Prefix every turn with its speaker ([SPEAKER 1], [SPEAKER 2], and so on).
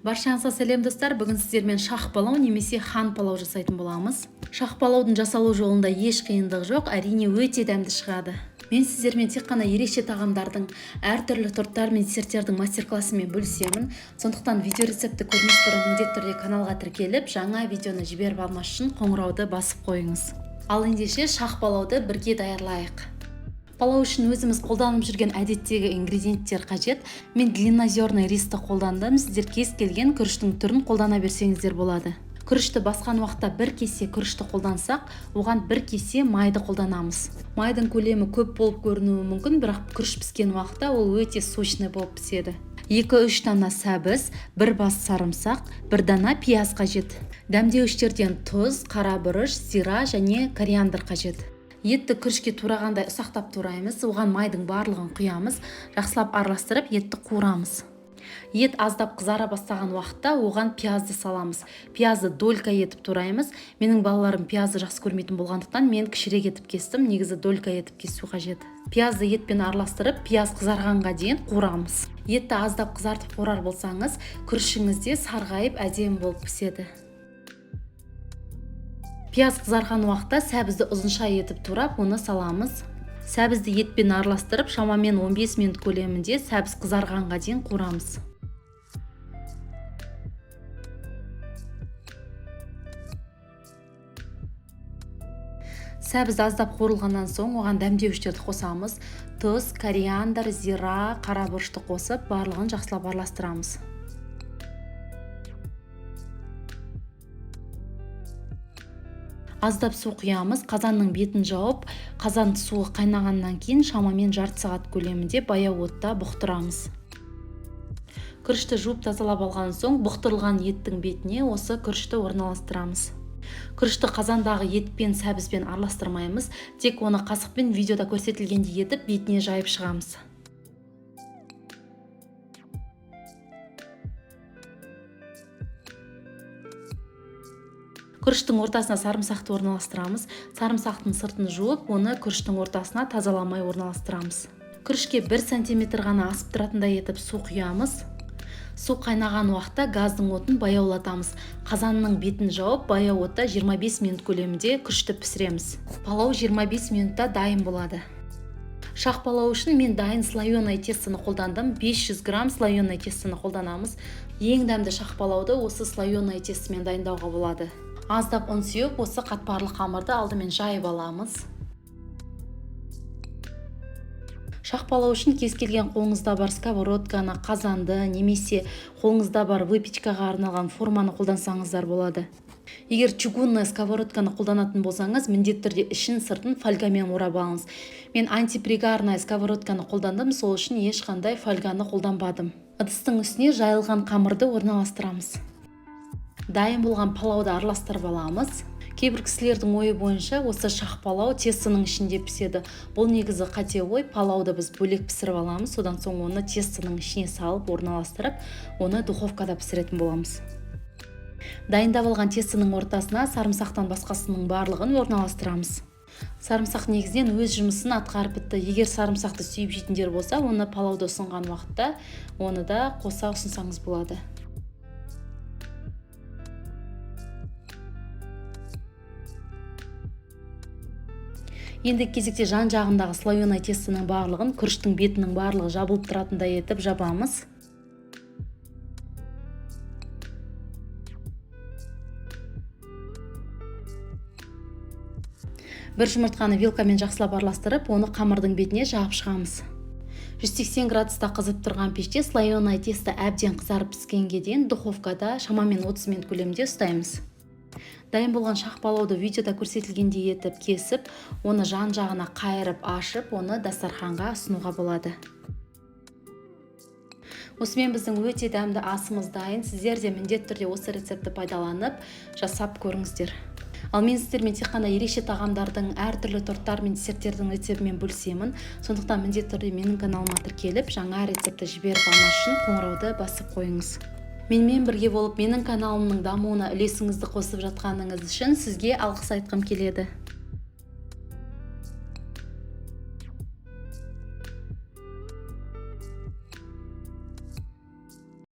[SPEAKER 1] Баршаңызға сәлем достар, бүгін сіздермен шах палау немесе хан палау жасайтын боламыз. Шах палаудың жасалу жолында еш қиындық жоқ, әрине өте дәмді шығады. Мен сіздермен тек қана ерекше тағамдардың, әртүрлі торттар мен десерттердің мастер-классымен бөлісемін. Сондықтан видео рецепті көрмес бұрын міндетті түрде каналға тіркеліп, жаңа видеоны жіберіп алмас үшін қоңырауды басып қойыңыз. Ал ендеше шах палауды бірге даярлайық. Палау үшін өзіміз қолданып жүрген әдеттегі ингредиенттер қажет. Мен длиннозерный ристі қолдандым. Сіздер кез келген күріштің түрін қолдана берсеңіздер болады. Күрішті басқан уақытта бір кесе күрішті қолдансақ, оған бір кесе майды қолданамыз. Майдың көлемі көп болып көрінуі мүмкін, бірақ күріш піскен уақытта ол өте сочный болып піседі. 2-3 дана сәбіз, 1 бас сарымсақ, 1 дана пияз қажет. Дәмдеуіштерден тұз, қара бұрыш, зира және кориандр қажет. Етті күрішке турағандай ұсақтап тураймыз, оған майдың барлығын құямыз, жақсылап араластырып етті қуырамыз. Ет аздап қызара бастаған уақытта оған пиязды саламыз. Пиязды долька етіп тураймыз. Менің балаларым пиязды жақсы көрмейтін болғандықтан мен кішірек етіп кестім, негізі долька етіп кесу қажет. Пиязды етпен араластырып, пияз қызарғанға дейін қуырамыз. Етті аздап қызартып қуырар болсаңыз, күрішіңізде сарғайып әдемі болып піседі. Пияз қызарған уақытта сәбізді ұзынша етіп турап, оны саламыз. Сәбізді етпен араластырып, шамамен 15 минут көлемінде сәбіз қызарғанға дейін қуырамыз. Сәбіз аздап қуырылғаннан соң оған дәмдеуіштерді қосамыз. Тұз, кориандр, зира, қара бұрышты қосып, барлығын жақсылап араластырамыз. Аздап су құямыз, қазанның бетін жауып, қазан суы қайнағаннан кейін шамамен жарты сағат көлемінде баяу отта бұқтырамыз. Күрішті жуып тазалап алған соң, бұқтырылған еттің бетіне осы күрішті орналастырамыз. Күрішті қазандағы етпен, сәбізбен араластырмаймыз, тек оны қасықпен видеода көрсетілгендей етіп бетіне жайып шығамыз. Күріштің ортасына сарымсақты орналастырамыз. Сарымсақтың сыртын жуып, оны күріштің ортасына тазаламай орналастырамыз. Күрішке 1 см ғана асып тұратындай етіп су құямыз. Су қайнаған уақытта газдың отын баяулатамыз. Қазанның бетін жауып, баяу отта 25 минут көлемінде күрішті пісіреміз. Палау 25 минутта дайын болады. Шах палау үшін мен дайын слоеный тестаны қолдандым. 500 грамм слоеный тестаны қолданамыз. Ең дәмді шах палауды осы слоеный тестімен дайындауға болады. Аздап ұн сеуіп, осы қатпарлы қамырды алдымен жайып аламыз. Шах палау үшін кез келген қолыңызда бар сковородканы, қазанды, немесе қолыңызда бар выпечкаға арналған форманы қолдансаңыздар болады. Егер чугунный сковородканы қолданатын болсаңыз, міндетті түрде ішін сыртын фольгамен орап алыңыз. Мен антипригарный сковородканы қолдандым, сол үшін ешқандай фольганы қолданбадым. Ыдыстың үстіне жайылған қамырды орналастырамыз. Дайын болған палауды араластырып аламыз. Кейбір кісілердің ойы бойынша осы шах палау тестінің ішінде піседі. Бұл негізі қате ой, палауды біз бөлек пісіріп аламыз, содан соң оны тестінің ішіне салып, орналастырып, оны духовкада пісіретін боламыз. Дайындап алған тестінің ортасына сарымсақтан басқасының барлығын орналастырамыз. Сарымсақ негізінен өз жұмысын атқарып бітті. Егер сарымсақты сүйіп жейтіндер болса, оны палауды ұсынған уақытта оны да қоса ұсынсаңыз болады. Енді кезекте жан жағындағы слоеный тестінің барлығын, күріштің бетінің барлығы жабылып тұратындай етіп жабамыз. Бір жұмыртқаны вилкамен жақсылап араластырып, оны қамырдың бетіне жағып шығамыз. 180 градуста қызып тұрған пеште слоеный тесті әбден қызарып піскенге дейін духовкада шамамен 30 минут көлемінде ұстаймыз. Дайын болған шах палауды видеода көрсетілгендей етіп кесіп, оны жан жағына қайырып ашып, оны дастарханға ұсынуға болады. Осымен біздің өте дәмді асымыз дайын. Сіздер де міндетті түрде осы рецепті пайдаланып, жасап көріңіздер. Ал мен сіздермен тек қана ерекше тағамдардың, әртүрлі торттар мен десерттердің рецептімен бөлісемін. Сондықтан міндетті түрде менің каналыма тіркеліп, жаңа рецепті жіберіп алмас үшін қоңырауды басып қойыңыз. Менімен бірге болып, менің каналымның дамуына үлесіңізді қосып жатқаныңыз үшін сізге алғыс айтқым келеді.